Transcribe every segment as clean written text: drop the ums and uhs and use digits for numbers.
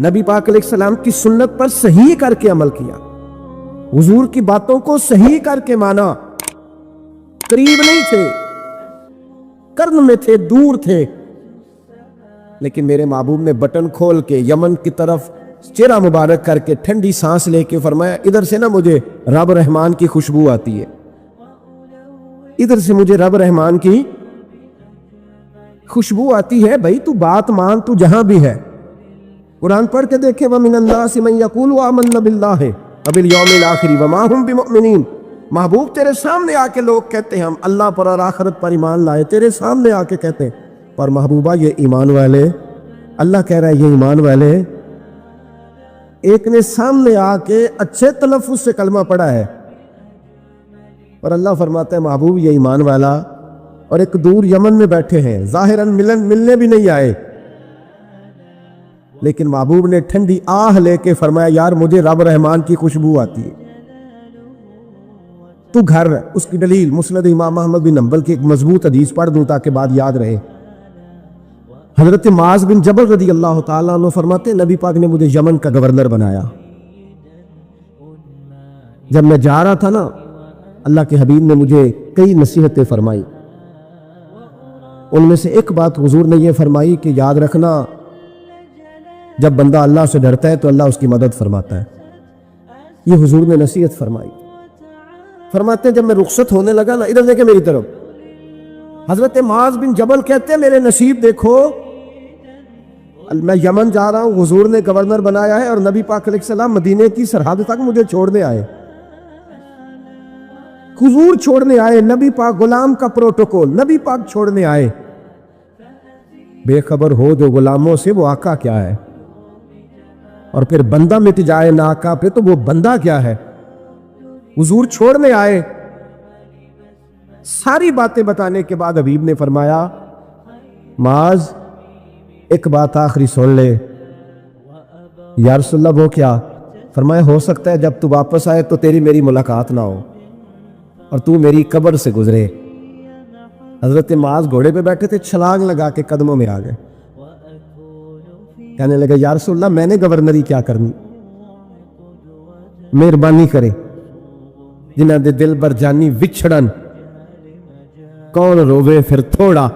نبی پاک علیہ السلام کی سنت پر صحیح کر کے عمل کیا، حضور کی باتوں کو صحیح کر کے مانا، قریب نہیں تھے، قرن میں تھے، دور تھے، لیکن میرے محبوب نے بٹن کھول کے یمن کی طرف چہرہ مبارک کر کے ٹھنڈی سانس لے کے فرمایا ادھر سے نا مجھے رب رحمان کی خوشبو آتی ہے، ادھر سے مجھے رب رحمان کی خوشبو آتی ہے، بھائی تو بات مان، تو جہاں بھی ہے قرآن پڑھ کے دیکھیں وَمِنَ النَّاسِ مَن يَقُولُ آمَنَّا بِاللَّهِ وَبِالْيَوْمِ الْآخِرِ وَمَا هُمْ بِمُؤْمِنِينَ۔ محبوب تیرے سامنے آ کے لوگ کہتے ہیں ہم اللہ پر اور آخرت پر ایمان لائے، تیرے سامنے آ کے کہتے ہیں، پر محبوبہ یہ ایمان والے، اللہ کہہ رہا ہے یہ ایمان والے، ایک نے سامنے آ کے اچھے تلفظ سے کلمہ پڑھا ہے، اور اللہ فرماتا ہے محبوب یہ ایمان والا، اور ایک دور یمن میں بیٹھے ہیں، ظاہراً ملنے بھی نہیں آئے، لیکن محبوب نے ٹھنڈی آہ لے کے فرمایا یار مجھے رب رحمان کی خوشبو آتی ہے، تو گھر۔ اس کی دلیل مسند امام احمد بن حنبل کی ایک مضبوط حدیث پڑھ دوں تاکہ بات یاد رہے۔ حضرت معاذ بن جبل رضی اللہ تعالیٰ عنہ فرماتے ہیں نبی پاک نے مجھے یمن کا گورنر بنایا، جب میں جا رہا تھا نا اللہ کے حبیب نے مجھے کئی نصیحتیں فرمائی، ان میں سے ایک بات حضور نے یہ فرمائی کہ یاد رکھنا جب بندہ اللہ سے ڈرتا ہے تو اللہ اس کی مدد فرماتا ہے، یہ حضور نے نصیحت فرمائی۔ فرماتے ہیں جب میں رخصت ہونے لگا نا، ادھر دیکھیں میری طرف، حضرت معاذ بن جبل کہتے ہیں میرے نصیب دیکھو، میں یمن جا رہا ہوں، حضور نے گورنر بنایا ہے اور نبی پاک علیہ السلام مدینے کی سرحد تک مجھے چھوڑنے آئے، حضور چھوڑنے آئے، نبی پاک غلام کا پروٹوکول، نبی پاک چھوڑنے آئے، بے خبر ہو جو غلاموں سے وہ آقا کیا ہے، اور پھر بندہ مٹ جائے نہ آقا پہ تو وہ بندہ کیا ہے۔ حضور چھوڑنے آئے، ساری باتیں بتانے کے بعد حبیب نے فرمایا معاذ ایک بات آخری سن لے۔ یا رسول اللہ وہ کیا؟ فرمایا ہو سکتا ہے جب تو واپس آئے تو تیری میری ملاقات نہ ہو اور تو میری قبر سے گزرے۔ حضرت معاذ گھوڑے پہ بیٹھے تھے، چھلانگ لگا کے قدموں میں آ گئے، کہنے لگا یا رسول اللہ میں نے گورنری کیا کرنی، مہربانی کرے، جنہ دے دل بر جانی وچھڑن کون روے پھر تھوڑا،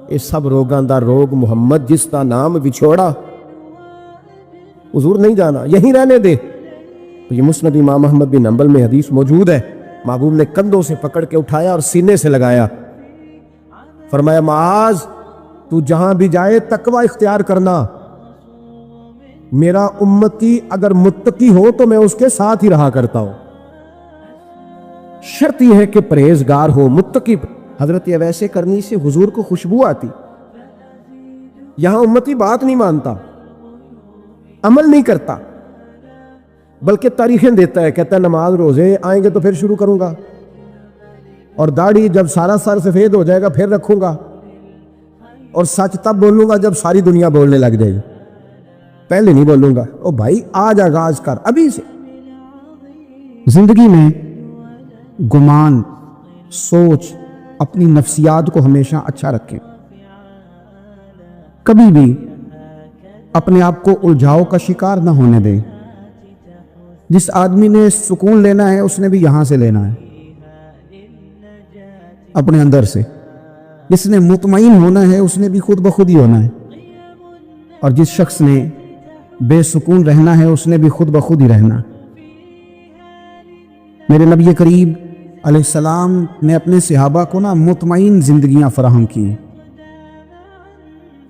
یہ سب روگاں دا روگ محمد جس کا نام وچھوڑا۔ حضور نہیں جانا، یہیں رہنے دے۔ تو یہ مسند امام احمد بن حنبل میں حدیث موجود ہے، محبوب نے کندھوں سے پکڑ کے اٹھایا اور سینے سے لگایا، فرمایا معاذ تو جہاں بھی جائے تقوی اختیار کرنا، میرا امتی اگر متقی ہو تو میں اس کے ساتھ ہی رہا کرتا ہوں، شرط یہ ہے کہ پرہیزگار ہو، متقی۔ حضرت ویسے کرنی سے حضور کو خوشبو آتی، یہاں امتی بات نہیں مانتا، عمل نہیں کرتا، بلکہ تاریخیں دیتا ہے، کہتا ہے نماز روزے آئیں گے تو پھر شروع کروں گا، اور داڑھی جب سارا سر سفید ہو جائے گا پھر رکھوں گا، اور سچ تب بولوں گا جب ساری دنیا بولنے لگ جائے گی، پہلے نہیں بولوں گا۔ او بھائی آج آغاز کر ابھی سے۔ زندگی میں گمان، سوچ، اپنی نفسیات کو ہمیشہ اچھا رکھیں، کبھی بھی اپنے آپ کو الجھاؤ کا شکار نہ ہونے دیں۔ جس آدمی نے سکون لینا ہے اس نے بھی یہاں سے لینا ہے، اپنے اندر سے۔ جس نے مطمئن ہونا ہے اس نے بھی خود بخود ہی ہونا ہے، اور جس شخص نے بے سکون رہنا ہے اس نے بھی خود بخود ہی رہنا ہے۔ میرے نبی کریم علیہ السلام نے اپنے صحابہ کو مطمئن زندگیاں فراہم کی،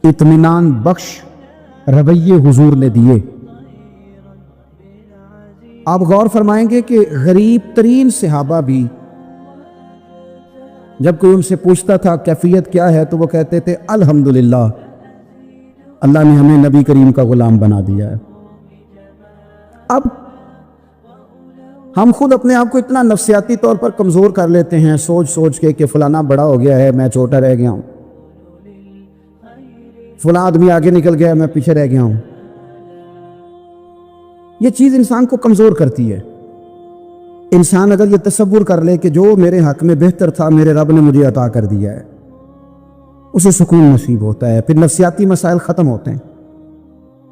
اطمینان بخش رویے حضور نے دیے۔ آپ غور فرمائیں گے کہ غریب ترین صحابہ بھی جب کوئی ان سے پوچھتا تھا کیفیت کیا ہے تو وہ کہتے تھے الحمدللہ اللہ نے ہمیں نبی کریم کا غلام بنا دیا ہے۔ اب ہم خود اپنے آپ کو اتنا نفسیاتی طور پر کمزور کر لیتے ہیں، سوچ سوچ کے کہ فلانا بڑا ہو گیا ہے میں چھوٹا رہ گیا ہوں، فلاں آدمی آگے نکل گیا میں پیچھے رہ گیا ہوں۔ یہ چیز انسان کو کمزور کرتی ہے۔ انسان اگر یہ تصور کر لے کہ جو میرے حق میں بہتر تھا میرے رب نے مجھے عطا کر دیا ہے، اسے سکون نصیب ہوتا ہے، پھر نفسیاتی مسائل ختم ہوتے ہیں۔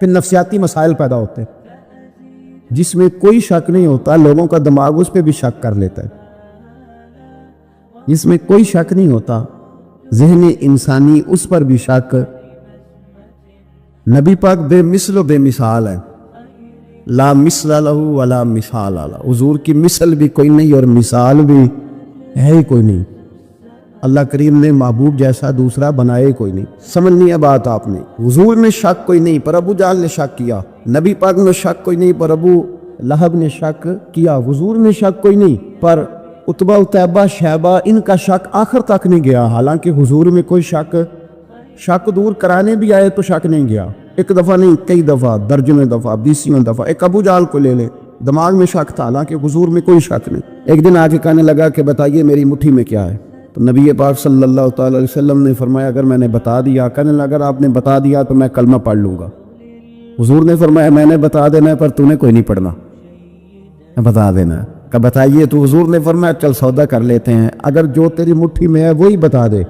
پھر نفسیاتی مسائل پیدا ہوتے ہیں جس میں کوئی شک نہیں ہوتا، لوگوں کا دماغ اس پہ بھی شک کر لیتا ہے، جس میں کوئی شک نہیں ہوتا ذہن انسانی اس پر بھی شک۔ نبی پاک بے مثل و بے مثال ہے، لا مثل لہ ولا مثال لہ، حضور کی مثل بھی کوئی نہیں اور مثال بھی ہے ہی کوئی نہیں۔ اللہ کریم نے محبوب جیسا دوسرا بنائے کوئی نہیں۔ سمجھنی ہے بات آپ نے، حضور میں شک کوئی نہیں پر ابو جہل نے شک کیا، نبی پاک میں شک کوئی نہیں پر ابو لہب نے شک کیا، حضور میں شک کوئی نہیں پر عتبہ اتیبہ شیبہ ان کا شک آخر تک نہیں گیا، حالانکہ حضور میں کوئی شک دور کرانے بھی آئے تو شک نہیں گیا، ایک دفعہ نہیں کئی دفعہ، درجنوں دفعہ، بیسیوں دفعہ۔ ایک ابو جہل کو لے لے، دماغ میں شک تھا حالانکہ حضور میں کوئی شک نہیں۔ ایک دن آ کے کہنے لگا کہ بتائیے میری مٹھی میں کیا ہے، تو نبی پاک صلی اللہ تعالی علیہ وسلم نے فرمایا اگر میں نے بتا دیا، کہنے لگا اگر آپ نے بتا دیا تو میں کلمہ پڑھ لوں گا۔ حضور نے فرمایا میں نے بتا دینا ہے پر تو نے کوئی نہیں پڑھنا، بتا دینا ہے۔ کہ بتائیے، تو حضور نے فرمایا چل سودا کر لیتے ہیں، اگر جو تیری مٹھی میں ہے وہی بتا دے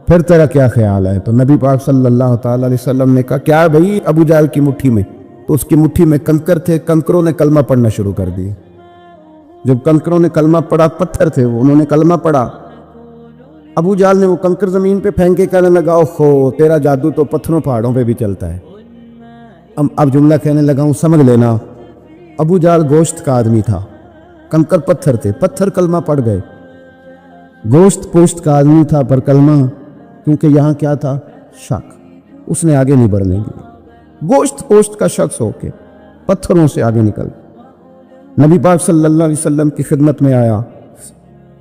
پھر تیرا کیا خیال ہے؟ تو نبی پاک صلی اللہ تعالی علیہ وسلم نے کہا کیا بھائی ابو جہل کی مٹھی میں؟ تو اس کی مٹھی میں کنکر تھے، کنکروں نے کلمہ پڑھنا شروع کر دی۔ جب کنکروں نے کلمہ پڑھا، پتھر تھے وہ، انہوں نے کلمہ پڑھا، ابو جہل نے وہ کنکر زمین پہ پھینکے کہنے لگا اوہو تیرا جادو تو پتھروں پہاڑوں پہ بھی چلتا ہے۔ اب جملہ کہنے لگا ہوں سمجھ لینا، ابو جہل گوشت کا آدمی تھا، کنکر پتھر تھے، پتھر کلمہ پڑھ گئے، گوشت پوشت کا آدمی تھا پر کلمہ، کیونکہ یہاں کیا تھا؟ شک، اس نے آگے نہیں بڑھنے دی، گوشت پوشت کا شخص ہو کے پتھروں سے آگے نکل نبی پاک صلی اللہ علیہ وسلم کی خدمت میں آیا۔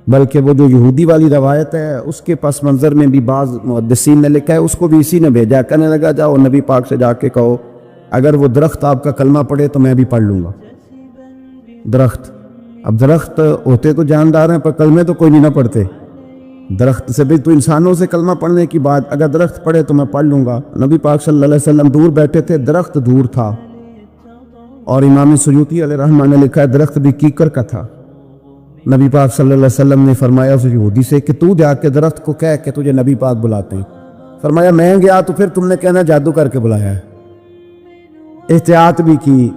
بلکہ وہ جو یہودی والی روایت ہے اس کے پس منظر میں بھی بعض محدثین نے لکھا ہے، اس کو بھی اسی نے بھیجا، کہنے لگا جاؤ نبی پاک سے جا کے کہو اگر وہ درخت آپ کا کلمہ پڑھے تو میں بھی پڑھ لوں گا۔ درخت، اب درخت ہوتے تو جاندار ہیں پر کلمے تو کوئی نہیں نہ پڑھتے، درخت سے بھی تو انسانوں سے کلمہ پڑھنے کی بات، اگر درخت پڑھے تو میں پڑھ لوں گا۔ نبی پاک صلی اللہ علیہ وسلم دور بیٹھے تھے، درخت دور تھا، اور امام سیوطی علیہ رحمہ نے لکھا ہے درخت بھی کیکر کا تھا۔ نبی پاک صلی اللہ علیہ وسلم نے فرمایا اس یہودی سے کہ تو جا کے درخت کو کہہ کہ تجھے نبی پاک بلاتے ہیں۔ فرمایا میں گیا تو پھر تم نے کہنا جادو کر کے بلایا ہے۔ احتیاط بھی کی،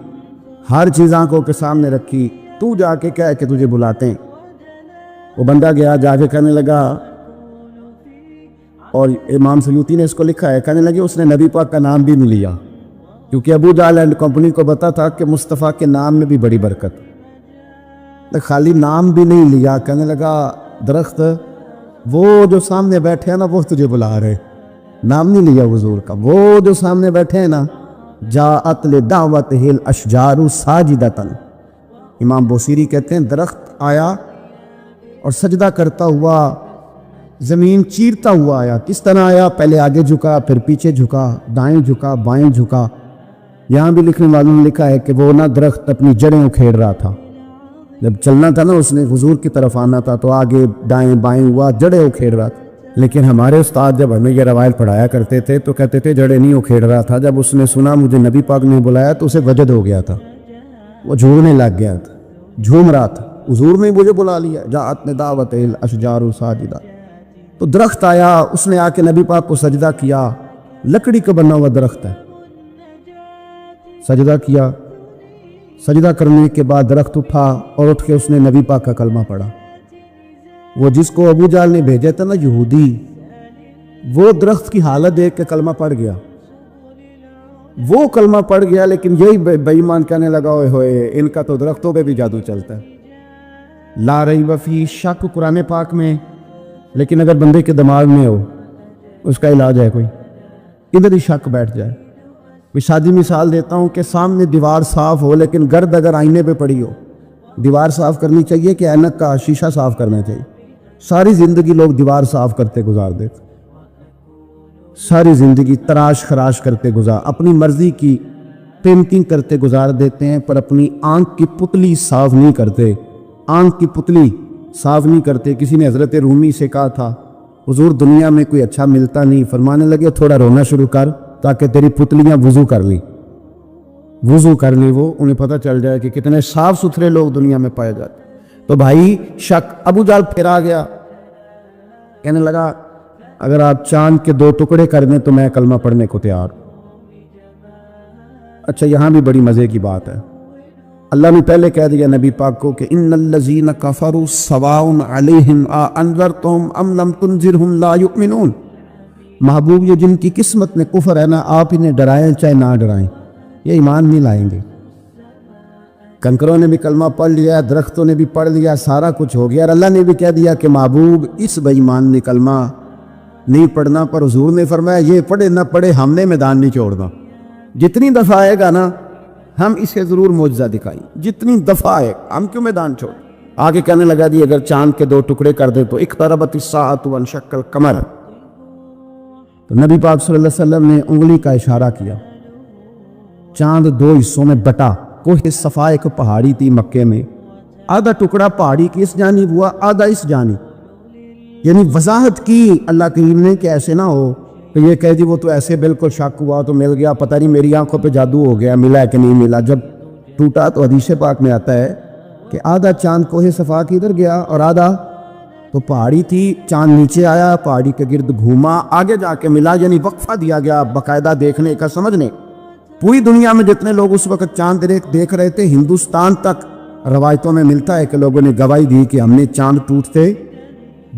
ہر چیز آنکھوں کے سامنے رکھی، تو جا کے کہہ کہ تجھے بلاتے ہیں۔ وہ بندہ گیا، جا کے کہنے لگا، اور امام سیوطی نے اس کو لکھا ہے، کہنے لگے اس نے نبی پاک کا نام بھی نہیں لیا، کیونکہ ابو جہل اینڈ کمپنی کو پتا تھا کہ مصطفیٰ کے نام میں بھی بڑی برکت، خالی نام بھی نہیں لیا۔ کہنے لگا درخت وہ جو سامنے بیٹھے ہیں نا وہ تجھے بلا رہے، نام نہیں لیا حضور کا، وہ جو سامنے بیٹھے ہیں نا، جاءت لدعوتہ الاشجار ساجدۃ، امام بوصیری کہتے ہیں درخت آیا اور سجدہ کرتا ہوا، زمین چیرتا ہوا آیا۔ کس طرح آیا؟ پہلے آگے جھکا، پھر پیچھے جھکا، دائیں جھکا، بائیں جھکا۔ یہاں بھی لکھنے والوں نے لکھا ہے کہ وہ نہ درخت اپنی جڑیں اکھیڑ رہا تھا، جب چلنا تھا نا اس نے حضور کی طرف آنا تھا تو آگے دائیں بائیں ہوا، جڑیں اکھیڑ رہا تھا۔ لیکن ہمارے استاد جب ہمیں یہ روایت پڑھایا کرتے تھے تو کہتے تھے جڑیں نہیں اکھیڑ رہا تھا، جب اس نے سنا مجھے نبی پاک نے بلایا تو اسے وجد ہو گیا تھا، وہ جھومنے لگ گیا تھا، جھوم رہا تھا، حضور نے مجھے بلا لیا، جاءت لدعوتہ الاشجار ساجدۃ۔ تو درخت آیا، اس نے آ کے نبی پاک کو سجدہ کیا، لکڑی کا بنا ہوا درخت ہے، سجدہ کیا، سجدہ کرنے کے بعد درخت اٹھا اور اٹھ کے اس نے نبی پاک کا کلمہ پڑھا۔ وہ جس کو ابو جہل نے بھیجا تھا نا یہودی، وہ درخت کی حالت دیکھ کے کلمہ پڑھ گیا، وہ کلمہ پڑھ گیا، لیکن یہی بے ایمان کہنے لگا ہوئے ہوئے ان کا تو درختوں پہ بھی جادو چلتا ہے۔ لا ریب فیہ، شک قرآن پاک میں، لیکن اگر بندے کے دماغ میں ہو اس کا علاج ہے کوئی، ادھر ہی شک بیٹھ جائے۔ کوئی سادی مثال دیتا ہوں کہ سامنے دیوار صاف ہو لیکن گرد اگر آئینے پہ پڑی ہو، دیوار صاف کرنی چاہیے کہ اینک کا شیشہ صاف کرنا چاہیے؟ ساری زندگی لوگ دیوار صاف کرتے گزار دیتے، ساری زندگی تراش خراش کرتے گزار، اپنی مرضی کی پینٹنگ کرتے گزار دیتے ہیں، پر اپنی آنکھ کی پتلی صاف نہیں کرتے، آنکھ کی پتلی صاف نہیں کرتے۔ کسی نے حضرت رومی سے کہا تھا حضور دنیا میں کوئی اچھا ملتا نہیں، فرمانے لگے تھوڑا رونا شروع کر تاکہ تیری پتلیاں وضو کر لیں، وضو کر لیں، وہ انہیں پتہ چل جائے کہ کتنے صاف ستھرے لوگ دنیا میں پائے جاتے۔ تو بھائی شک، ابو جہل پھر آ گیا، کہنے لگا اگر آپ چاند کے 2 ٹکڑے کر دیں تو میں کلمہ پڑھنے کو تیار ہوں۔ اچھا یہاں بھی بڑی مزے کی بات ہے، اللہ نے پہلے کہہ دیا نبی پاک کو کہ ان الذین کفروا سواء علیہم انذرتہم ام لم تنذرہم لا یؤمنون، محبوب یہ جن کی قسمت میں کفر ہے نا، آپ انہیں ڈرائیں چاہے نہ ڈرائیں، یہ ایمان نہیں لائیں گے۔ کنکروں نے بھی کلمہ پڑھ لیا، درختوں نے بھی پڑھ لیا، سارا کچھ ہو گیا، اور اللہ نے بھی کہہ دیا کہ محبوب اس بے ایمان نے کلمہ نہیں پڑھنا، پر حضور نے فرمایا یہ پڑھے نہ پڑھے ہم نے میدان نہیں چھوڑنا، جتنی دفعہ آئے گا نا ہم اسے ضرور معجزہ دکھائیں، جتنی دفعہ آئے ہم کیوں میدان چھوڑ۔ آگے کہنے لگا جی اگر چاند کے 2 ٹکڑے کر دے تو اقتربت الساعۃ وانشق القمر، تو نبی پاک صلی اللہ علیہ وسلم نے انگلی کا اشارہ کیا، چاند 2 حصوں میں بٹا، کوہ صفا ایک پہاڑی تھی مکے میں، آدھا ٹکڑا پہاڑی کی اس جانب ہوا، آدھا اس جانب، یعنی وضاحت کی اللہ کریم نے کہ ایسے نہ ہو کہ یہ کہہ دی وہ تو ایسے بالکل شک ہوا تو مل گیا، پتہ نہیں میری آنکھوں پہ جادو ہو گیا، ملا ہے کہ نہیں ملا۔ جب ٹوٹا تو حدیث پاک میں آتا ہے کہ آدھا چاند کوہ صفا کی ادھر گیا اور آدھا تو پہاڑی تھی، چاند نیچے آیا، پہاڑی کے گرد گھوما، آگے جا کے ملا، یعنی وقفہ دیا گیا باقاعدہ دیکھنے کا، سمجھنے۔ پوری دنیا میں جتنے لوگ اس وقت چاند دیکھ رہے تھے، ہندوستان تک روایتوں میں ملتا ہے کہ لوگوں نے گواہی دی کہ ہم نے چاند ٹوٹتے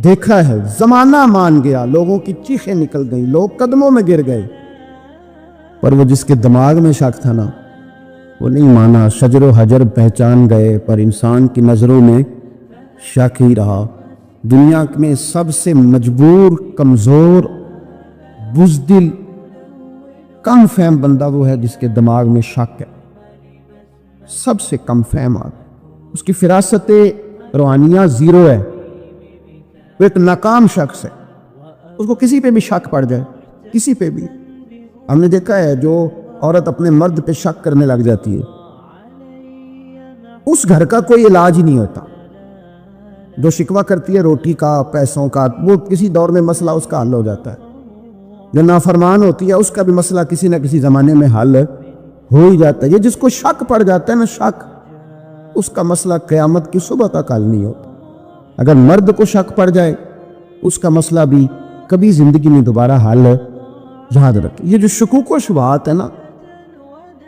دیکھا ہے۔ زمانہ مان گیا، لوگوں کی چیخیں نکل گئیں، لوگ قدموں میں گر گئے، پر وہ جس کے دماغ میں شک تھا نا وہ نہیں مانا، شجر و حجر پہچان گئے، پر انسان کی نظروں میں شک ہی رہا۔ دنیا میں سب سے مجبور، کمزور، بزدل، کم فہم بندہ وہ ہے جس کے دماغ میں شک ہے، سب سے کم فہم آدمی، اس کی فراست روحانیہ زیرو ہے، وہ ایک ناکام شخص ہے، اس کو کسی پہ بھی شک پڑ جائے، کسی پہ بھی۔ ہم نے دیکھا ہے جو عورت اپنے مرد پہ شک کرنے لگ جاتی ہے اس گھر کا کوئی علاج ہی نہیں ہوتا، جو شکوہ کرتی ہے روٹی کا، پیسوں کا، وہ کسی دور میں مسئلہ اس کا حل ہو جاتا ہے، جو نافرمان ہوتی ہے اس کا بھی مسئلہ کسی نہ کسی زمانے میں حل ہو ہی جاتا ہے۔ یہ جس کو شک پڑ جاتا ہے نا، شک، اس کا مسئلہ قیامت کی صبح تک حل نہیں ہوتا۔ اگر مرد کو شک پڑ جائے اس کا مسئلہ بھی کبھی زندگی میں دوبارہ حل یاد رکھے۔ یہ جو شکوک و شبہات ہے نا،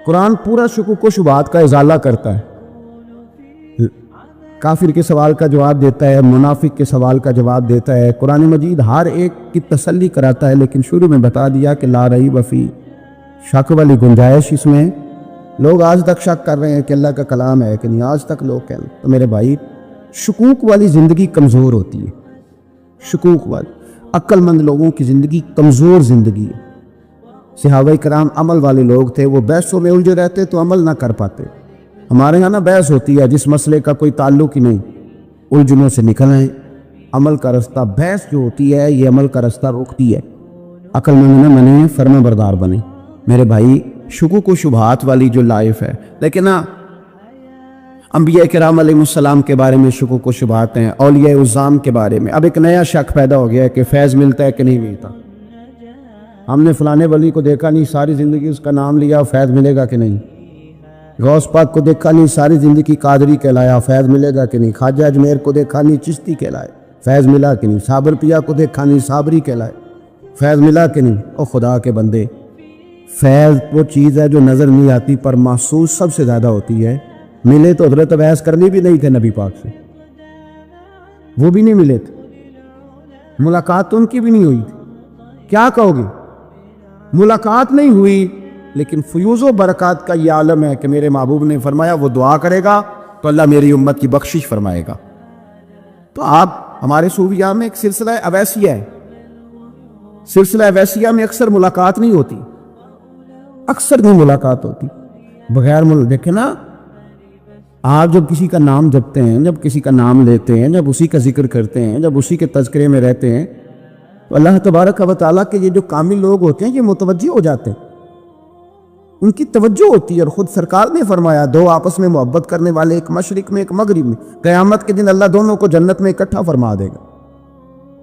قرآن پورا شکوک و شبہات کا ازالہ کرتا ہے، کافر کے سوال کا جواب دیتا ہے، منافق کے سوال کا جواب دیتا ہے، قرآن مجید ہر ایک کی تسلی کراتا ہے، لیکن شروع میں بتا دیا کہ لا ریب فی، شک والی گنجائش اس میں، لوگ آج تک شک کر رہے ہیں کہ اللہ کا کلام ہے کہ نہیں، آج تک لوگ کہہ رہے ہیں۔ تو میرے بھائی شکوک والی زندگی کمزور ہوتی ہے، شکوک والی، عقل مند لوگوں کی زندگی کمزور زندگی ہے۔ صحابہ کرام عمل والے لوگ تھے، وہ بحثوں میں الجھے رہتے تو عمل نہ کر پاتے۔ ہمارے یہاں نا بحث ہوتی ہے جس مسئلے کا کوئی تعلق ہی نہیں، الجھنوں سے نکلیں، عمل کا رستہ، بحث جو ہوتی ہے یہ عمل کا رستہ روکتی ہے۔ عقل مند نہ بنے، فرما بردار بنے۔ میرے بھائی شکوک و شبہات والی جو لائف ہے، لیکن انبیاء کرام علیہ السلام کے بارے میں شکوک و شبہات ہیں، اولیاء عظام کے بارے میں۔ اب ایک نیا شک پیدا ہو گیا ہے کہ فیض ملتا ہے کہ نہیں ملتا، ہم نے فلانے ولی کو دیکھا نہیں، ساری زندگی اس کا نام لیا، فیض ملے گا کہ نہیں؟ غوث پاک کو دیکھا نہیں، ساری زندگی قادری کہلایا، فیض ملے گا کہ نہیں؟ خواجہ اجمیر کو دیکھا نہیں، چشتی کہلائے، فیض ملا کہ نہیں؟ صابر پیا کو دیکھا نہیں، صابری کہلائے، فیض ملا کہ نہیں؟ او خدا کے بندے، فیض وہ چیز ہے جو نظر نہیں آتی پر محسوس سب سے زیادہ ہوتی ہے۔ ملے تو حضرت بحث کرنی بھی نہیں تھے نبی پاک سے، وہ بھی نہیں ملے تھے، ملاقات ان کی بھی نہیں ہوئی تھی۔ کیا کہو گے؟ ملاقات نہیں ہوئی، لیکن فیوز و برکات کا یہ عالم ہے کہ میرے محبوب نے فرمایا وہ دعا کرے گا تو اللہ میری امت کی بخشش فرمائے گا۔ تو آپ ہمارے صوفیاء میں ایک سلسلہ اویسیہ ہے، سلسلہ اویسیہ میں اکثر ملاقات نہیں ہوتی، اکثر نہیں ملاقات ہوتی، بغیر دیکھیں نا، آپ جب کسی کا نام جپتے ہیں، جب کسی کا نام لیتے ہیں، جب اسی کا ذکر کرتے ہیں، جب اسی کے تذکرے میں رہتے ہیں، تو اللہ تبارک و تعالیٰ کے یہ جو کامل لوگ ہوتے ہیں یہ متوجہ ہو جاتے ہیں، ان کی توجہ ہوتی ہے۔ اور خود سرکار نے فرمایا دو آپس میں محبت کرنے والے، ایک مشرق میں ایک مغرب میں، قیامت کے دن اللہ دونوں کو جنت میں اکٹھا فرما دے گا۔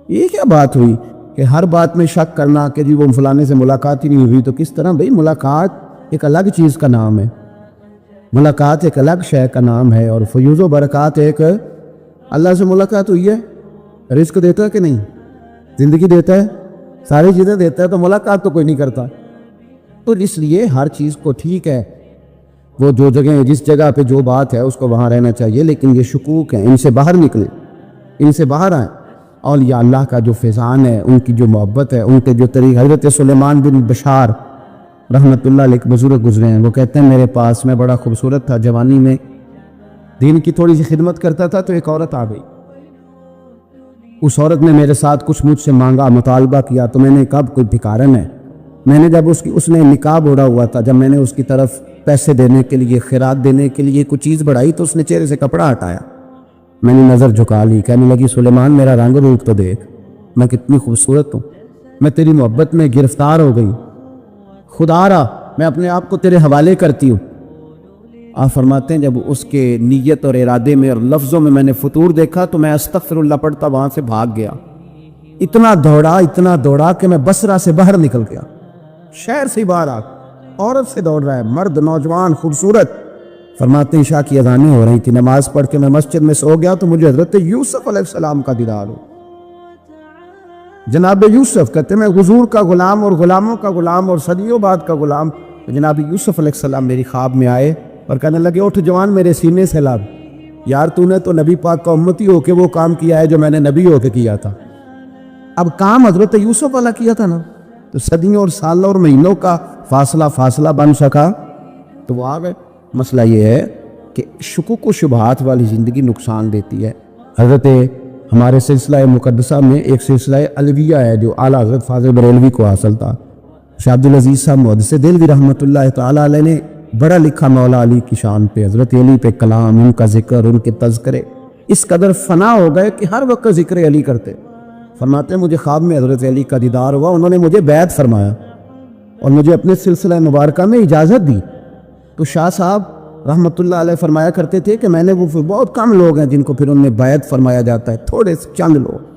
یہ کیا بات ہوئی کہ ہر بات میں شک کرنا کہ جی وہ فلانے سے ملاقات ہی نہیں ہوئی؟ تو کس طرح بھئی، ملاقات ایک الگ چیز کا نام ہے، ملاقات ایک الگ شے کا نام ہے، اور فیوز و برکات ایک اللہ سے ملاقات ہوئی ہے۔ رزق دیتا ہے کہ نہیں؟ زندگی دیتا ہے، ساری چیزیں دیتا ہے، تو ملاقات تو کوئی نہیں کرتا۔ تو اس لیے ہر چیز کو ٹھیک ہے وہ جو جگہ جس جگہ پہ جو بات ہے اس کو وہاں رہنا چاہیے، لیکن یہ شکوک ہیں، ان سے باہر نکلیں، ان سے باہر آئیں۔ اولیاء اللہ کا جو فیضان ہے، ان کی جو محبت ہے، ان کے جو طریق، حضرت سلیمان بن بشار رحمۃ اللہ علیہ بزرگ گزرے ہیں، وہ کہتے ہیں میرے پاس، میں بڑا خوبصورت تھا، جوانی میں دین کی تھوڑی سی خدمت کرتا تھا تو ایک عورت آ گئی۔ اس عورت نے میرے ساتھ کچھ مجھ سے مانگا، مطالبہ کیا، تو میں نے کہا کوئی بھکارن ہے۔ میں نے جب اس نے نقاب اوڑھا ہوا تھا، جب میں نے اس کی طرف پیسے دینے کے لیے، خیرات دینے کے لیے کوئی چیز بڑھائی تو اس نے چہرے سے کپڑا ہٹایا۔ میں نے نظر جھکا لی، کہنے لگی سلیمان میرا رنگ روپ تو دیکھ، میں کتنی خوبصورت ہوں، میں تیری محبت میں گرفتار ہو گئی، خدا را میں اپنے آپ کو تیرے حوالے کرتی ہوں۔ آپ فرماتے ہیں جب اس کے نیت اور ارادے میں اور لفظوں میں نے فطور دیکھا تو میں استغفر اللہ پڑھتا وہاں سے بھاگ گیا۔ اتنا دوڑا کہ میں بصرہ سے باہر نکل گیا، شہر سے باہر آ، عورت سے دوڑ رہا ہے، مرد، نوجوان، خوبصورت۔ فرماتے ہیں عشاء کی اذانیں ہو رہی تھی، نماز پڑھ کے میں مسجد میں سو گیا تو مجھے حضرت یوسف علیہ السلام کا دیدار ہو۔ جناب یوسف کہتے ہیں میں حضور کا غلام اور غلاموں کا غلام اور صدیوں بعد کا غلام، جناب یوسف علیہ السلام میری خواب میں آئے اور کہنے لگے اٹھ جوان میرے سینے سے لگ، یار تو نے تو نبی پاک کا امتی ہو کے وہ کام کیا ہے جو میں نے نبی ہو کے کیا تھا۔ اب کام حضرت یوسف والا کیا تھا نا، تو صدیوں اور سالوں اور مہینوں کا فاصلہ بن سکا تو وہ آ گئے۔ مسئلہ یہ ہے کہ شکوک و شبہات والی زندگی نقصان دیتی ہے۔ حضرت ہمارے سلسلہ مقدسہ میں ایک سلسلہ علویہ ہے جو اعلیٰ حضرت فاضل بریلوی کو حاصل تھا۔ شاہ عبدالعزیز صاحب محدث دہلوی رحمۃ اللہ تعالیٰ علیہ نے بڑا لکھا مولا علی کی شان پہ، حضرت علی پہ کلام، ان کا ذکر، ان کے تذکرے اس قدر فنا ہو گئے کہ ہر وقت ذکر علی کرتے۔ فرماتے ہیں مجھے خواب میں حضرت علی کا دیدار ہوا، انہوں نے مجھے بیعت فرمایا اور مجھے اپنے سلسلہ مبارکہ میں اجازت دی۔ تو شاہ صاحب رحمۃ اللہ علیہ فرمایا کرتے تھے کہ میں نے وہ بہت کم لوگ ہیں جن کو پھر ان میں بیعت فرمایا جاتا ہے، تھوڑے سے چند لوگ،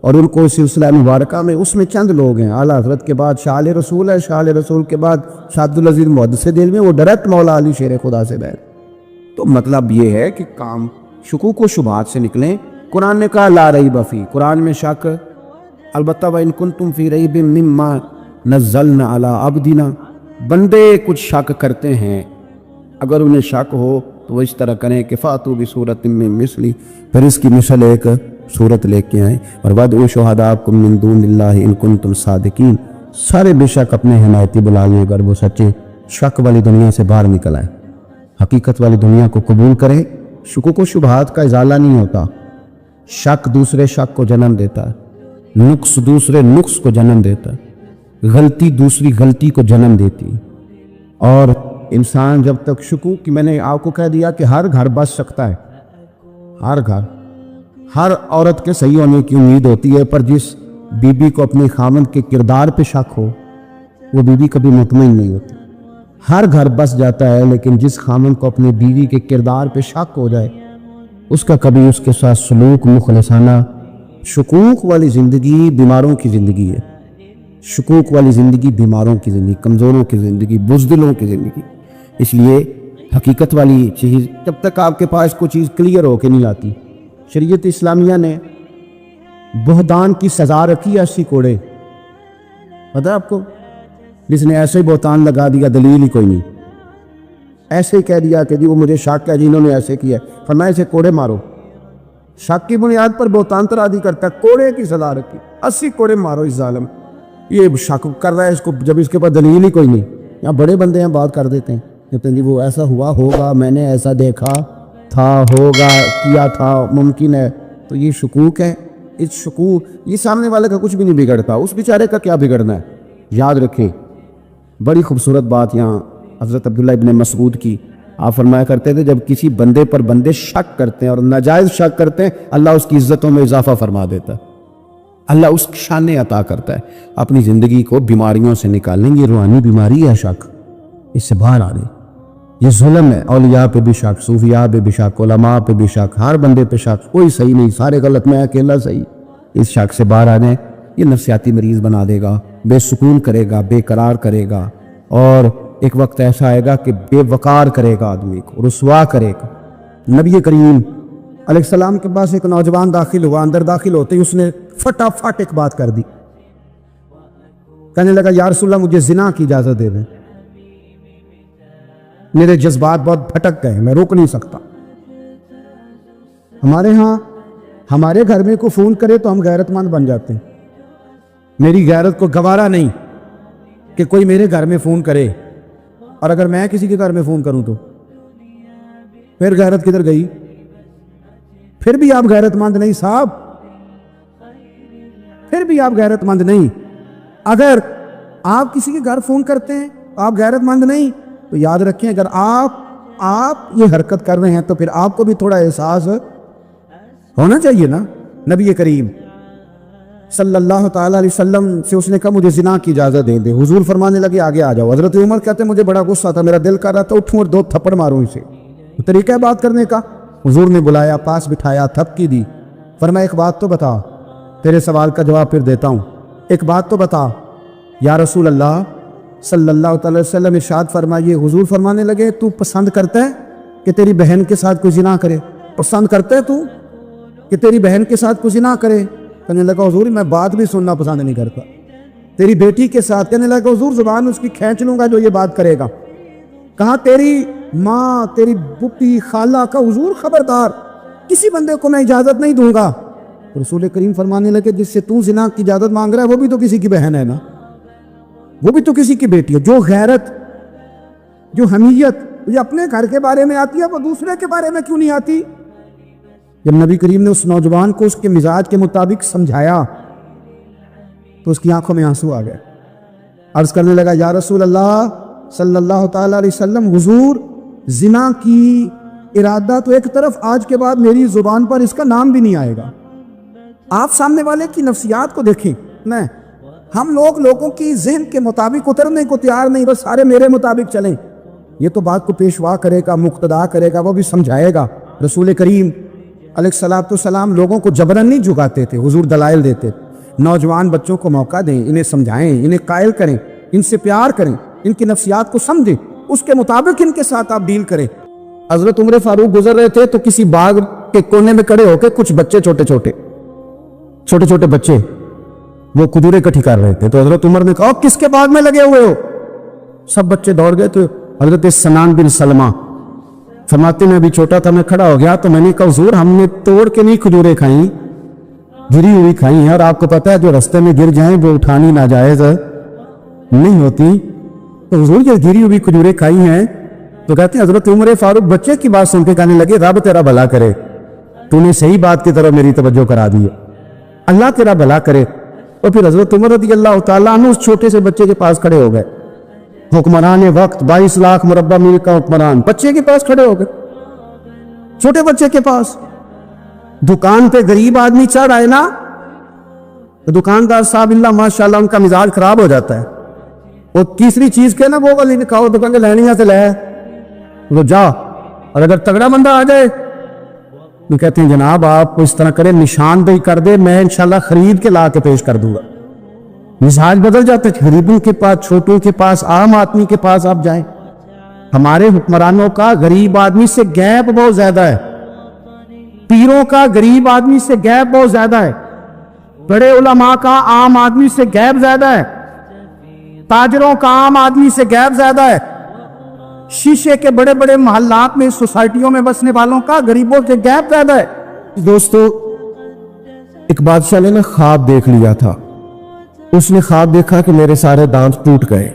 اور ان کو سلسلہ مبارکہ میں اس میں چند لوگ ہیں۔ اعلیٰ حضرت کے بعد شاہ علیہ رسول ہے، شاہ علیہ رسول کے بعد شاہ عبدالعزیز محدث دہلوی، وہ ڈائریکٹ مولا علی شیر خدا سے بیعت۔ تو مطلب یہ ہے کہ کام شکوک و شبہات سے نکلیں۔ قرآن نے کہا لا ریب فی، قرآن میں شک، البتہ وَإِن كُنتُمْ فِي رَيْبٍ مِّمَّا نَزَّلْنَا عَلَىٰ عَبْدِنَا، بندے کچھ شک کرتے ہیں، اگر انہیں شک ہو تو وہ اس طرح کریں کہ فَأْتُوا بِسُورَةٍ مِّن مِّثْلِهِ، پھر اس کی مثل ایک صورت لے کے آئیں، اور وَادْعُوا شُهَدَاءَكُم مِّن دُونِ اللَّهِ إِن كُنتُمْ صَادِقِينَ، سارے بے شک اپنے حمایتی بلا لیں اگر وہ سچے۔ شک والی دنیا سے باہر نکل آئیں، حقیقت والی دنیا کو قبول کریں۔ شکوک و شبہات کا ازالہ نہیں ہوتا، شک دوسرے شک کو جنم دیتا ہے، نقص دوسرے نقص کو جنم دیتا ہے، غلطی دوسری غلطی کو جنم دیتی ہے۔ اور انسان جب تک شکوک کی، میں نے آپ کو کہہ دیا کہ ہر گھر بس سکتا ہے، ہر گھر، ہر عورت کے صحیح ہونے کی امید ہوتی ہے، پر جس بی بی کو اپنے خامند کے کردار پہ شک ہو وہ بی بی کبھی مطمئن نہیں ہوتی۔ ہر گھر بس جاتا ہے، لیکن جس خامند کو اپنے بیوی کے کردار پہ شک ہو جائے اس کا کبھی اس کے ساتھ سلوک مخلصانہ۔ شکوک والی زندگی بیماروں کی زندگی ہے، شکوک والی زندگی بیماروں کی زندگی، کمزوروں کی زندگی، بزدلوں کی زندگی۔ اس لیے حقیقت والی چیز جب تک آپ کے پاس کوئی چیز کلیئر ہو کے نہیں آتی، شریعت اسلامیہ نے بہتان کی سزا رکھی ہے 80 کوڑے، پتہ ہے آپ کو؟ جس نے ایسے ہی بہتان لگا دیا، دلیل ہی کوئی نہیں، ایسے ہی کہہ دیا کہ جی وہ مجھے شک ہے، جنہوں نے ایسے کیا، فرمایا اسے کوڑے مارو۔ شک کی بنیاد پر بہتان ترادی کرتا ہے، کوڑے کی سزا رکھی، 80 کوڑے مارو اس ظالم۔ یہ شک کر رہا ہے اس کو جب اس کے پاس دلیل ہی کوئی نہیں۔ یہاں بڑے بندے ہیں بات کر دیتے ہیں، کہتے ہیں جی وہ ایسا ہوا ہوگا، میں نے ایسا دیکھا تھا، ہوگا، کیا تھا، ممکن ہے۔ تو یہ شکوک ہے، اس شکوک یہ سامنے والے کا کچھ بھی نہیں بگڑتا، اس بیچارے کا کیا بگڑنا ہے۔ یاد رکھیں بڑی خوبصورت بات یہاں حضرت عبداللہ ابن مسعود کی، آپ فرمایا کرتے تھے جب کسی بندے پر بندے شک کرتے ہیں اور ناجائز شک کرتے ہیں، اللہ اس کی عزتوں میں اضافہ فرما دیتا ہے، اللہ اس کی شانیں عطا کرتا ہے۔ اپنی زندگی کو بیماریوں سے نکالیں، یہ روحانی بیماری ہے شک، اس سے باہر آ رہے۔ یہ ظلم ہے، اولیاء پہ بھی شک، صوفیاء پہ بھی شک، علماء پہ بھی شک، ہر بندے پہ شک، کوئی صحیح نہیں، سارے غلط، میں اکیلا صحیح۔ اس شک سے باہر آنے، یہ نفسیاتی مریض بنا دے گا، بے سکون کرے گا، بے قرار کرے گا، اور ایک وقت ایسا آئے گا کہ بے وقار کرے گا، آدمی کو رسوا کرے گا۔ نبی کریم علیہ السلام کے پاس ایک نوجوان داخل ہوا، اندر داخل ہوتے ہی اس نے فٹافٹ ایک بات کر دی، کہنے لگا یا رسول اللہ مجھے زنا کی اجازت دے دیں۔ میرے جذبات بہت بھٹک گئے، میں روک نہیں سکتا۔ ہمارے ہاں ہمارے گھر میں کوئی فون کرے تو ہم غیرت مند بن جاتے ہیں۔ میری غیرت کو گوارا نہیں کہ کوئی میرے گھر میں فون کرے، اور اگر میں کسی کے گھر میں فون کروں تو پھر غیرت کدھر گئی؟ پھر بھی آپ غیرت مند نہیں صاحب، پھر بھی آپ غیرت مند نہیں۔ اگر آپ کسی کے گھر فون کرتے ہیں آپ غیرت مند نہیں، تو یاد رکھیں اگر آپ یہ حرکت کر رہے ہیں تو پھر آپ کو بھی تھوڑا احساس ہونا چاہیے نا۔ نبی کریم صلی اللہ تعالیٰ علیہ وسلم سے اس نے کہا مجھے زنا کی اجازت دے دے، حضور فرمانے لگے آگے آ جاؤ۔ حضرت عمر کہتے ہیں مجھے بڑا غصہ تھا، میرا دل کر رہا تھا اٹھوں اور 2 تھپڑ ماروں اسے۔ طریقہ ہے بات کرنے کا۔ حضور نے بلایا، پاس بٹھایا، تھپکی دی، فرمایا ایک بات تو بتا، تیرے سوال کا جواب پھر دیتا ہوں، ایک بات تو بتا یا رسول اللہ صلی اللہ تعالی وسلم۔ ارشاد فرمائیے، حضور فرمانے لگے تو پسند کرتا ہے کہ تیری بہن کے ساتھ کوئی زنا کرے؟ پسند کرتا ہے تو کہ تیری بہن کے ساتھ کوئی زنا کرے؟ کہنے لگا حضور میں بات بھی سننا پسند نہیں کرتا۔ تیری بیٹی کے ساتھ؟ کہنے لگا حضور زبان اس کی کھینچ لوں گا جو یہ بات کرے گا۔ کہا تیری ماں، تیری پھوپھی، خالہ کا؟ حضور خبردار، کسی بندے کو میں اجازت نہیں دوں گا۔ رسول کریم فرمانے لگے جس سے تو زنا کی اجازت مانگ رہا ہے وہ بھی تو کسی کی بہن ہے نا، وہ بھی تو کسی کی بیٹی ہے۔ جو غیرت، جو حمیت یہ اپنے گھر کے بارے میں آتی ہے وہ دوسرے کے بارے میں کیوں نہیں آتی؟ جب نبی کریم نے اس نوجوان کو اس کے مزاج کے مطابق سمجھایا تو اس کی آنکھوں میں آنسو آ گئے۔ عرض کرنے لگا یا رسول اللہ صلی اللہ تعالیٰ علیہ وسلم، حضور زنا کی ارادہ تو ایک طرف، آج کے بعد میری زبان پر اس کا نام بھی نہیں آئے گا۔ آپ سامنے والے کی نفسیات کو دیکھیں، میں ہم لوگوں کی ذہن کے مطابق اترنے کو تیار نہیں، بس سارے میرے مطابق چلیں۔ یہ تو بات کو پیشوا کرے گا، مقتدا کرے گا، وہ بھی سمجھائے گا۔ رسول کریم علیہ الصلوۃ والسلام لوگوں کو جبرن نہیں جھکاتے تھے، حضور دلائل دیتے۔ نوجوان بچوں کو موقع دیں، انہیں سمجھائیں، انہیں قائل کریں، ان سے پیار کریں، ان کی نفسیات کو سمجھیں، اس کے مطابق ان کے ساتھ آپ ڈیل کریں۔ حضرت عمر فاروق گزر رہے تھے تو کسی باغ کے کونے میں کھڑے ہو کے کچھ بچے چھوٹے چھوٹے بچے وہ کھجوریں اکٹھی کر رہے تھے، تو حضرت عمر نے کہا کس کے باغ میں لگے ہوئے ہو؟ سب بچے دوڑ گئے۔ تو حضرت سنان بن سلمہ فرماتے میں ابھی چھوٹا تھا، میں کھڑا ہو گیا تو میں نے کہا حضور ہم نے توڑ کے نہیں کھجوریں کھائیں، گری ہوئی کھائی ہیں، اور آپ کو پتا ہے جو رستے میں گر جائیں وہ اٹھانی ناجائز نہیں ہوتی، تو حضور یہ گری ہوئی کھجوریں کھائی ہیں۔ تو کہتے ہیں حضرت عمر فاروق بچے کی بات سن کے کہنے لگے رب تیرا بھلا کرے، تو نے صحیح بات کی طرف میری توجہ کرا دی ہے، اللہ تیرا بھلا کرے۔ اور پھر حضرت عمر رضی اللہ تعالیٰ عنہ اس چھوٹے سے بچے کے پاس کھڑے ہو گئے، حکمران وقت 22 لاکھ مربع میل کا حکمران بچے کے پاس کھڑے ہو گئے، چھوٹے بچے کے پاس۔ دکان پہ غریب آدمی چڑھ آئے نا تو دکاندار صاحب اللہ ماشاءاللہ ان کا مزاج خراب ہو جاتا ہے، وہ تیسری چیز کے نا وہ والی نکاؤ دکان کے لینیاں سے لے تو جا، اور اگر تگڑا بندہ آ جائے تو کہتے ہیں جناب آپ کو اس طرح کرے نشاندہی کر دے، میں انشاءاللہ خرید کے لا کے پیش کر دوں گا۔ مزاج بدل جاتے ہیں، غریبوں کے پاس، چھوٹوں کے پاس، عام آدمی کے پاس آپ جائیں۔ ہمارے حکمرانوں کا غریب آدمی سے گیپ بہت زیادہ ہے، پیروں کا غریب آدمی سے گیپ بہت زیادہ ہے، بڑے علماء کا عام آدمی سے گیپ زیادہ ہے، تاجروں کا عام آدمی سے گیپ زیادہ ہے، شیشے کے بڑے بڑے محلات میں سوسائٹیوں میں بسنے والوں کا غریبوں سے گیپ زیادہ ہے۔ دوستو ایک بادشاہ نے خواب دیکھ لیا تھا، اس نے خواب دیکھا کہ میرے سارے دانت ٹوٹ گئے۔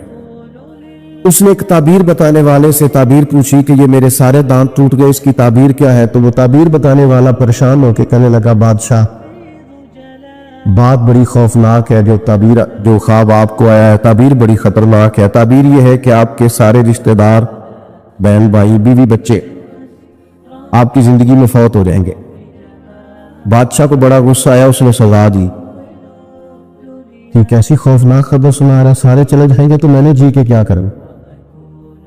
اس نے ایک تعبیر بتانے والے سے تعبیر پوچھی کہ یہ میرے سارے دانت ٹوٹ گئے، اس کی تعبیر کیا ہے؟ تو وہ تعبیر بتانے والا پریشان ہو کے کہنے لگا بادشاہ بات بڑی خوفناک ہے، جو خواب آپ کو آیا ہے تعبیر بڑی خطرناک ہے۔ تعبیر یہ ہے کہ آپ کے سارے رشتہ دار، بہن بھائی، بیوی بچے آپ کی زندگی میں فوت ہو جائیں گے۔ بادشاہ کو بڑا غصہ آیا، اس نے سزا دی کہ کیسی خوفناک خبر سنا رہا، سارے چلے جائیں گے تو میں نے جی کے کیا کروں۔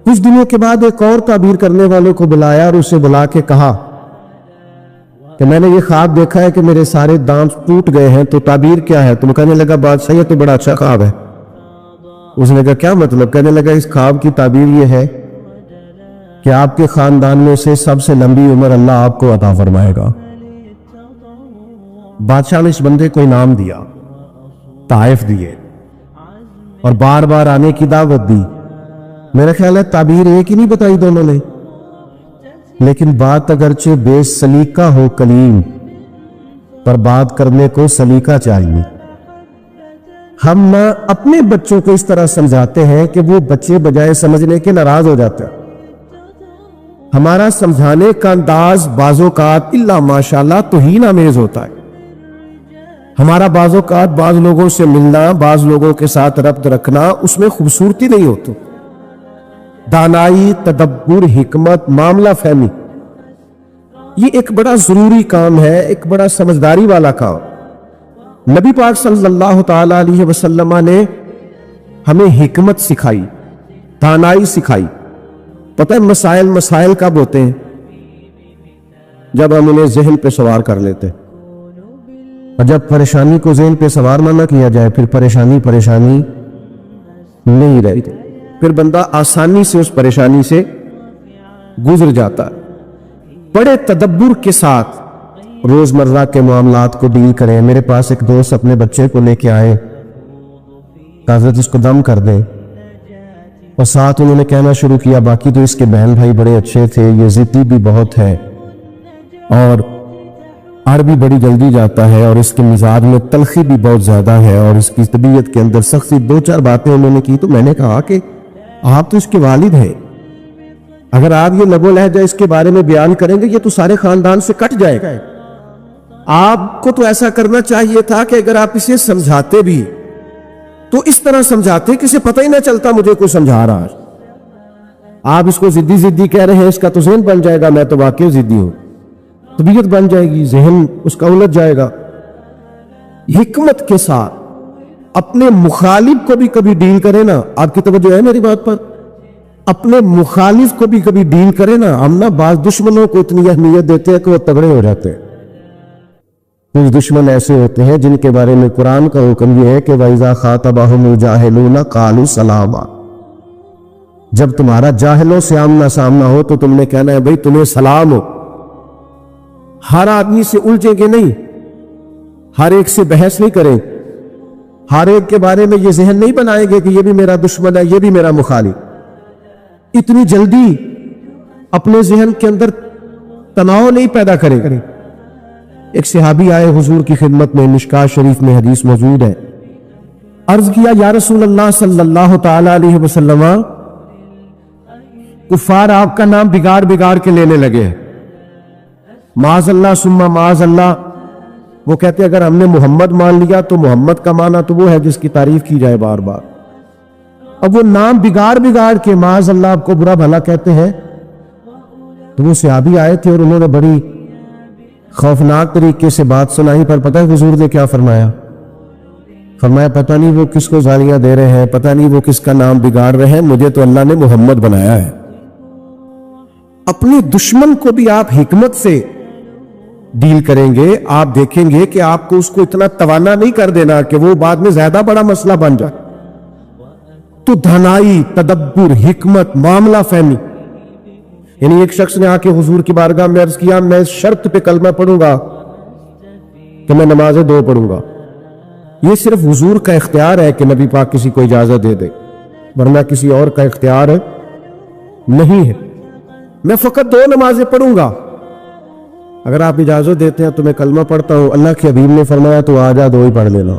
کچھ دنوں کے بعد ایک اور تعبیر کرنے والوں کو بلایا اور اسے بلا کے کہا کہ میں نے یہ خواب دیکھا ہے کہ میرے سارے دانت ٹوٹ گئے ہیں، تو تعبیر کیا ہے؟ تو کہنے لگا بادشاہ یہ تو بڑا اچھا خواب ہے۔ اس نے کہا کیا مطلب؟ کہنے لگا اس خواب کی تعبیر یہ ہے کہ آپ کے خاندان میں سے سب سے لمبی عمر اللہ آپ کو عطا فرمائے گا۔ بادشاہ نے اس بندے کو انعام دیا، تحائف دیے اور بار بار آنے کی دعوت دی، میرا خیال ہے تعبیر ایک ہی نہیں بتائی دونوں نے، لیکن بات اگرچہ بے سلیقہ ہو کلیم، پر بات کرنے کو سلیقہ چاہیے۔ ہم نہ اپنے بچوں کو اس طرح سمجھاتے ہیں کہ وہ بچے بجائے سمجھنے کے ناراض ہو جاتے ہیں۔ ہمارا سمجھانے کا انداز بعض اوقات الا ماشاءاللہ توہین آمیز ہوتا ہے۔ ہمارا بعض اوقات بعض لوگوں سے ملنا، بعض لوگوں کے ساتھ ربط رکھنا، اس میں خوبصورتی نہیں ہوتی۔ دانائی، تدبر، حکمت، معاملہ فہمی، یہ ایک بڑا ضروری کام ہے، ایک بڑا سمجھداری والا کام۔ نبی پاک صلی اللہ تعالی علیہ وسلم نے ہمیں حکمت سکھائی، دانائی سکھائی۔ پتہ ہے مسائل کب ہوتے ہیں؟ جب ہم انہیں ذہن پہ سوار کر لیتے ہیں، اور جب پریشانی کو ذہن پہ سوار نہ کیا جائے پھر پریشانی نہیں رہتی، پھر بندہ آسانی سے اس پریشانی سے گزر جاتا ہے۔ بڑے تدبر کے ساتھ روزمرہ کے معاملات کو ڈیل کریں۔ میرے پاس ایک دوست اپنے بچے کو لے کے آئے، حضرت اس کو دم کر دیں، اور ساتھ انہوں نے کہنا شروع کیا باقی تو اس کے بہن بھائی بڑے اچھے تھے، یہ ضدی بھی بہت ہے اور اڑ بھی بڑی جلدی جاتا ہے، اور اس کے مزاج میں تلخی بھی بہت زیادہ ہے، اور اس کی طبیعت کے اندر سختی۔ دو چار باتیں انہوں نے کی تو میں نے کہا کہ آپ تو اس کے والد ہیں، اگر آپ یہ لب و لہجہ اس کے بارے میں بیان کریں گے یہ تو سارے خاندان سے کٹ جائے گا۔ آپ کو تو ایسا کرنا چاہیے تھا کہ اگر آپ اسے سمجھاتے بھی تو اس طرح سمجھاتے کہ اسے پتہ ہی نہ چلتا مجھے کوئی سمجھا رہا ہے۔ آپ اس کو ضدی کہہ رہے ہیں، اس کا تو ذہن بن جائے گا میں تو واقعی ضدی ہوں، طبیعت بن جائے گی، ذہن اس کا الجھ جائے گا۔ حکمت کے ساتھ اپنے مخالف کو بھی کبھی ڈیل کرے نا، آپ کی توجہ ہے میری بات پر، اپنے مخالف کو بھی کبھی ڈیل کرے نا۔ ہم نا بعض دشمنوں کو اتنی اہمیت دیتے ہیں کہ وہ تگڑے ہو جاتے ہیں۔ کچھ دشمن ایسے ہوتے ہیں جن کے بارے میں قرآن کا حکم یہ ہے کہ وَإِذَا خَاطَبَهُمُ الْجَاهِلُونَ قَالُوا سَلَامًا، جب تمہارا جاہلوں سے آمنا سامنا ہو تو تم نے کہنا ہے بھئی تمہیں سلام ہو۔ ہر آدمی سے الجھیں گے نہیں، ہر ایک سے بحث نہیں کریں، ہر ایک کے بارے میں یہ ذہن نہیں بنائیں گے کہ یہ بھی میرا دشمن ہے، یہ بھی میرا مخالف۔ اتنی جلدی اپنے ذہن کے اندر تناؤ نہیں پیدا کریں۔ ایک صحابی آئے حضور کی خدمت میں، مشکات شریف میں حدیث موجود ہے، عرض کیا یا رسول اللہ صلی اللہ تعالی علیہ وسلم، کفار آپ کا نام بگاڑ کے لینے لگے ہیں، معاذ اللہ ثم معاذ اللہ۔ وہ کہتے اگر ہم نے محمد مان لیا تو محمد کا معنی تو وہ ہے جس کی تعریف کی جائے بار بار، اب وہ نام بگاڑ کے معاذ اللہ آپ کو برا بھلا کہتے ہیں۔ تو وہ صحابی آئے تھے اور انہوں نے بڑی خوفناک طریقے سے بات سنائی، پر پتہ ہے حضور نے کیا فرمایا؟ فرمایا پتہ نہیں وہ کس کو گالیاں دے رہے ہیں، پتہ نہیں وہ کس کا نام بگاڑ رہے ہیں، مجھے تو اللہ نے محمد بنایا ہے۔ اپنے دشمن کو بھی آپ حکمت سے ڈیل کریں گے، آپ دیکھیں گے کہ آپ کو اس کو اتنا توانا نہیں کر دینا کہ وہ بعد میں زیادہ بڑا مسئلہ بن جائے۔ تو دھنائی، تدبر، حکمت، معاملہ فہمی، یعنی ایک شخص نے آ کے حضور کی بارگاہ میں عرض کیا میں شرط پہ کلمہ پڑھوں گا کہ میں نمازیں 2 پڑھوں گا۔ یہ صرف حضور کا اختیار ہے کہ نبی پاک کسی کو اجازت دے دے، ورنہ کسی اور کا اختیار نہیں ہے۔ میں فقط 2 نمازیں پڑھوں گا، اگر آپ اجازت دیتے ہیں تو میں کلمہ پڑھتا ہوں۔ اللہ کے حبیب نے فرمایا تو آ جا 2 ہی پڑھ لینا۔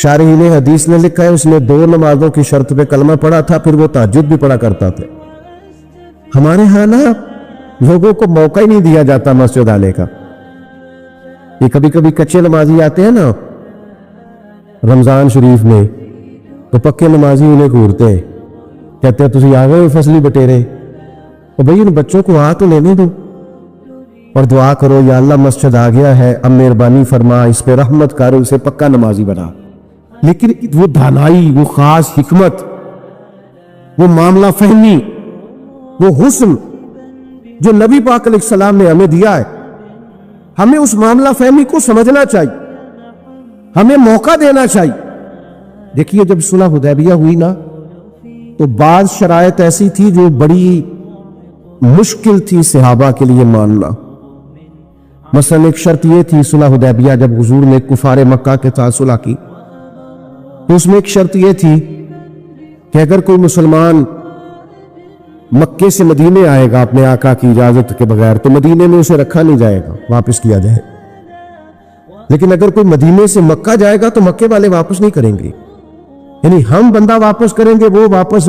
شارحین حدیث نے لکھا ہے اس نے 2 نمازوں کی شرط پہ کلمہ پڑھا تھا، پھر وہ تہجد بھی پڑھا کرتا تھا۔ ہمارے ہاں نا لوگوں کو موقع ہی نہیں دیا جاتا مسجد آنے کا۔ یہ کبھی کبھی کچے نمازی آتے ہیں نا رمضان شریف میں، تو پکے نمازی انہیں گھورتے ہیں، کہتے ہیں تسی آ گئے فصلی بٹیرے، اور بھئی ان بچوں کو آ تو لینے دو اور دعا کرو یا اللہ مسجد آ گیا ہے، اب مہربانی فرما اس پہ رحمت کر، اسے پکا نمازی بنا۔ لیکن وہ دھانائی، وہ خاص حکمت، وہ معاملہ فہمی، وہ حسن جو نبی پاک علیہ السلام نے ہمیں دیا ہے، ہمیں اس معاملہ فہمی کو سمجھنا چاہیے، ہمیں موقع دینا چاہیے۔ دیکھیے جب صلح حدیبیہ ہوئی نا تو بعض شرائط ایسی تھی جو بڑی مشکل تھی صحابہ کے لیے ماننا۔ مثلا ایک شرط یہ تھی صلح حدیبیہ جب حضور نے کفار مکہ کے ساتھ صلح کی تو اس میں ایک شرط یہ تھی کہ اگر کوئی مسلمان مکے سے مدینے آئے گا اپنے آقا کی اجازت کے بغیر تو مدینے میں اسے رکھا نہیں جائے گا، واپس کیا جائے. لیکن اگر کوئی مدینے سے مکہ جائے گا تو مکے والے واپس نہیں کریں گے. یعنی ہم بندہ واپس کریں گے، وہ واپس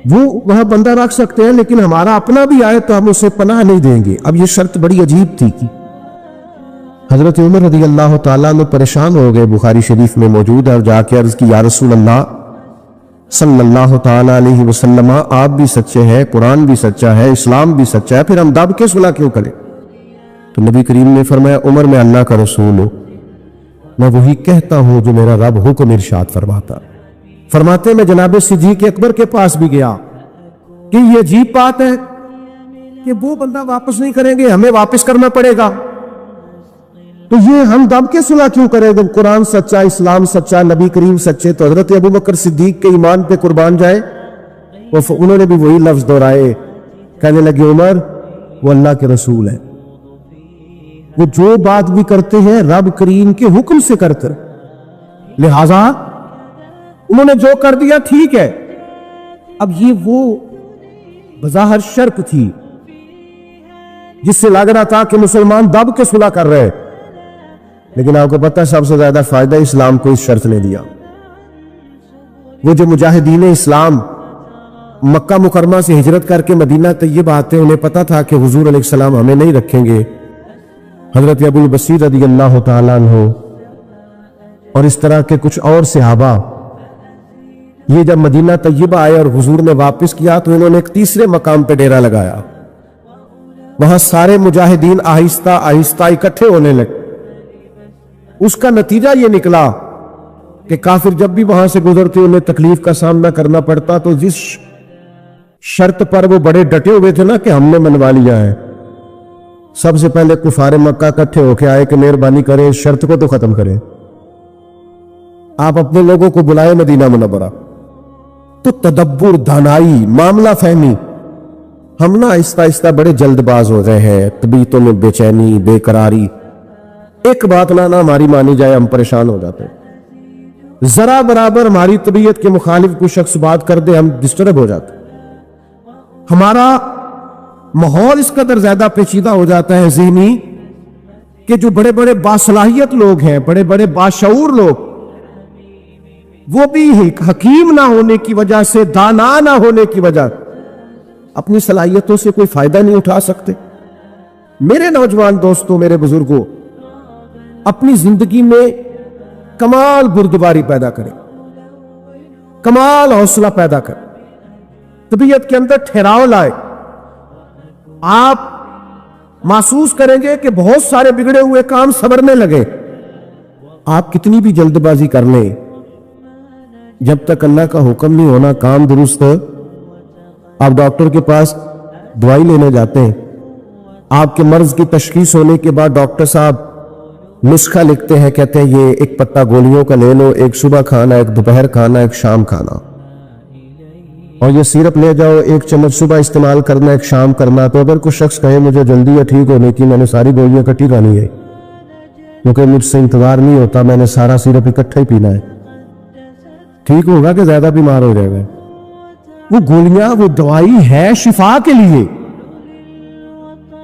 وہ وہاں بندہ رکھ سکتے ہیں، لیکن ہمارا اپنا بھی آئے تو ہم اسے پناہ نہیں دیں گے. اب یہ شرط بڑی عجیب تھی کہ حضرت عمر رضی اللہ تعالیٰ عنہ پریشان ہو گئے، بخاری شریف میں موجود ہے، اور جا کے عرض کی یا رسول اللہ صلی اللہ تعالیٰ علیہ وسلم، آپ بھی سچے ہیں، قرآن بھی سچا ہے، اسلام بھی سچا ہے، پھر ہم دب کے صلح کیوں کریں؟ تو نبی کریم نے فرمایا عمر میں اللہ کا رسول ہوں، میں وہی کہتا ہوں جو میرا رب حکم ارشاد فرماتا. فرماتے میں جناب صدیق اکبر کے پاس بھی گیا کہ یہ عجیب بات ہے کہ وہ بندہ واپس نہیں کریں گے، ہمیں واپس کرنا پڑے گا، تو یہ ہم دب کے صلح کیوں کریں گے؟ قرآن سچا، اسلام سچا، نبی کریم سچے. تو حضرت ابو بکر صدیق کے ایمان پہ قربان جائے، انہوں نے بھی وہی لفظ دہرائے، کہنے لگے عمر وہ اللہ کے رسول ہیں، وہ جو بات بھی کرتے ہیں رب کریم کے حکم سے کرتے، لہذا انہوں نے جو کر دیا ٹھیک ہے. اب یہ وہ بظاہر شرط تھی جس سے لگ رہا تھا کہ مسلمان دب کے صلح کر رہے، لیکن آپ کو پتہ سب سے زیادہ فائدہ اسلام کو اس شرط نے دیا. وہ جو مجاہدین اسلام مکہ مکرمہ سے ہجرت کر کے مدینہ طیبہ آتے، انہیں پتہ تھا کہ حضور علیہ السلام ہمیں نہیں رکھیں گے. حضرت ابو البصیر رضی اللہ تعالیٰ عنہ اور اس طرح کے کچھ اور صحابہ، یہ جب مدینہ طیبہ آئے اور حضور نے واپس کیا تو انہوں نے ایک تیسرے مقام پہ ڈیرا لگایا. وہاں سارے مجاہدین آہستہ آہستہ اکٹھے ہونے لگے. اس کا نتیجہ یہ نکلا کہ کافر جب بھی وہاں سے گزرتے انہیں تکلیف کا سامنا کرنا پڑتا، تو جس شرط پر وہ بڑے ڈٹے ہوئے تھے نا کہ ہم نے منوا لیا ہے، سب سے پہلے کفار مکہ اکٹھے ہو کے آئے کہ مہربانی کریں اس شرط کو تو ختم کریں، آپ اپنے لوگوں کو بلائے مدینہ منورہ. تو تدبر، دانائی، معاملہ فہمی. ہم نا آہستہ آہستہ بڑے جلد باز ہو گئے ہیں، طبیعتوں میں بے چینی، بے قراری، ایک بات نہ ہماری مانی جائے ہم پریشان ہو جاتے ہیں، ذرا برابر ہماری طبیعت کے مخالف کوئی شخص بات کر دے ہم ڈسٹرب ہو جاتے ہیں. ہمارا ماحول اس قدر زیادہ پیچیدہ ہو جاتا ہے ذہنی کہ جو بڑے بڑے باصلاحیت لوگ ہیں، بڑے بڑے باشعور لوگ، وہ بھی حکیم نہ ہونے کی وجہ سے، دانا نہ ہونے کی وجہ اپنی صلاحیتوں سے کوئی فائدہ نہیں اٹھا سکتے. میرے نوجوان دوستوں، میرے بزرگوں، اپنی زندگی میں کمال بردباری پیدا کریں، کمال حوصلہ پیدا کریں، طبیعت کے اندر ٹھہراؤ لائے. آپ محسوس کریں گے کہ بہت سارے بگڑے ہوئے کام سنورنے لگے. آپ کتنی بھی جلد بازی کر لیں، جب تک اللہ کا حکم نہیں ہونا کام درست. آپ ڈاکٹر کے پاس دوائی لینے جاتے ہیں، آپ کے مرض کی تشخیص ہونے کے بعد ڈاکٹر صاحب نسخہ لکھتے ہیں، کہتے ہیں یہ ایک پتہ گولیوں کا لے لو، ایک صبح کھانا، ایک دوپہر کھانا، ایک شام کھانا، اور یہ سیرپ لے جاؤ، ایک چمچ صبح استعمال کرنا، ایک شام کرنا. تو اگر کوئی شخص کہے مجھے جلدی ہے ٹھیک ہونے کی، میں نے ساری گولیاں اکٹھی کھانی ہے کیونکہ مجھ سے انتظار نہیں ہوتا، میں نے سارا سیرپ اکٹھا ہی پینا ہے، ٹھیک ہوگا کہ زیادہ بیمار ہو جائے گا؟ وہ گولیاں، وہ دوائی ہے شفا کے لیے،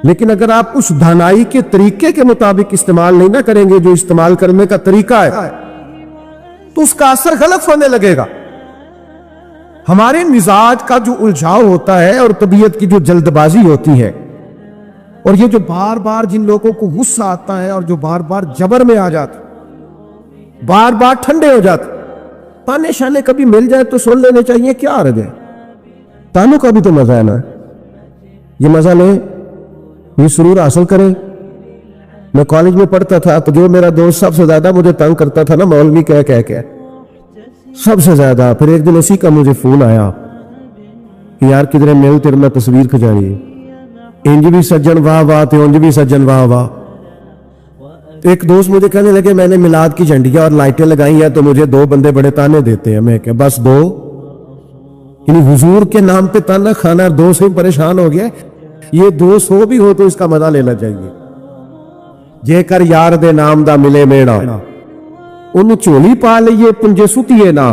لیکن اگر آپ اس دانائی کے طریقے کے مطابق استعمال نہیں نہ کریں گے جو استعمال کرنے کا طریقہ ہے، تو اس کا اثر غلط ہونے لگے گا. ہمارے مزاج کا جو الجھاؤ ہوتا ہے اور طبیعت کی جو جلد بازی ہوتی ہے، اور یہ جو بار بار جن لوگوں کو غصہ آتا ہے اور جو بار بار جبر میں آ جاتے، بار بار ٹھنڈے ہو جاتے، تانے شانے کبھی مل جائے تو سن لینے چاہیے، کیا عرض ہے؟ تانوں کا بھی تو مزہ ہے نا، یہ مزہ لیں، یہ سرور حاصل کریں. میں کالج میں پڑھتا تھا تو جو میرا دوست سب سے زیادہ مجھے تنگ کرتا تھا نا، مولوی کہہ سب سے زیادہ، پھر ایک دن اسی کا مجھے فون آیا کہ یار کدھر میل تیرے میں تصویر کھچانی ہے، انج بھی سجن واہ واہ تے انج بھی سجن واہ واہ. ایک دوست مجھے کہنے لگے میں نے میلاد کی جھنڈیاں اور لائٹیں لگائی ہیں تو مجھے 2 بندے بڑے تانے دیتے ہیں. میں کہ بس 2، یعنی حضور کے نام پہ تانا کھانا، اور 2 سے ہی پریشان ہو گیا. یہ 200 بھی ہو تو اس کا مزہ لینا چاہیے. جے کر یار دے نام دا ملے میڑا، انہوں چولی پا لئیے پنجے سٹیے نا،